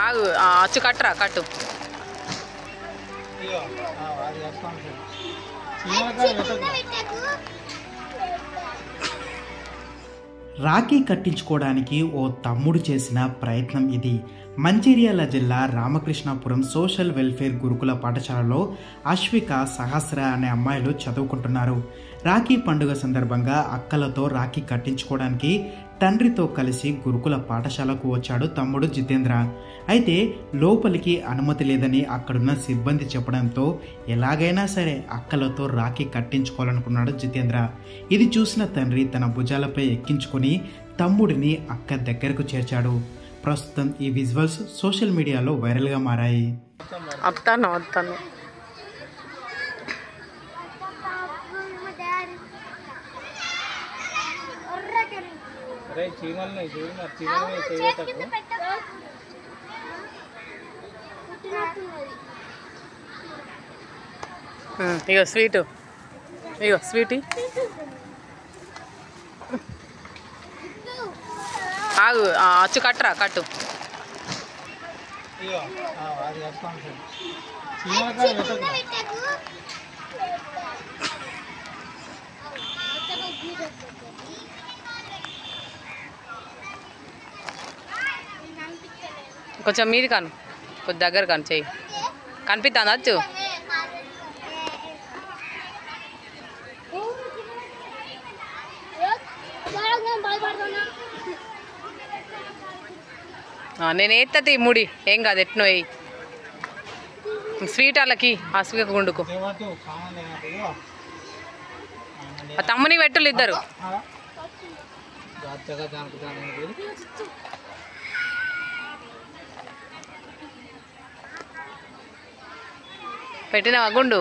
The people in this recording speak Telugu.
ఆగు అచ్చు కట్టరా కట్టు. రాఖీ కట్టించుకోవడానికి ఓ తమ్ముడు చేసిన ప్రయత్నం ఇది. మంచిర్యాల జిల్లా రామకృష్ణాపురం సోషల్ వెల్ఫేర్ గురుకుల పాఠశాలలో అశ్విక, సహస్ర అనే అమ్మాయిలు చదువుకుంటున్నారు. రాఖీ పండుగ సందర్భంగా అక్కలతో రాఖీ కట్టించుకోవడానికి తండ్రితో కలిసి గురుకుల పాఠశాలకు వచ్చాడు తమ్ముడు జితేంద్ర. అయితే లోపలికి అనుమతి లేదని అక్కడున్న సిబ్బంది చెప్పడంతో ఎలాగైనా సరే అక్కలతో రాఖీ కట్టించుకోవాలనుకున్నాడు జితేంద్ర. ఇది చూసిన తండ్రి తన భుజాలపై ఎక్కించుకొని తమ్ముడిని అక్క దగ్గరకు చేర్చాడు. ప్రస్తుతం ఈ విజువల్స్ సోషల్ మీడియాలో వైరల్గా మారాయి. ఇగో స్వీటు, ఇగో స్వీటీ. ఆగు అచ్చు కట్టరా కట్టు. కొంచెం మీది కాను, కొంచెం దగ్గర కాను, చెయ్యి కనిపిస్తుందా అచ్చు? నేను ఎత్తది ముడి ఏం కాదు, ఎట్నో వేయి. స్వీట్ వాళ్ళకి ఆ స్వీట్ గుండుకు ఆ తమ్ముని పెట్టులు ఇద్దరు. పెట్టినవా గుండు?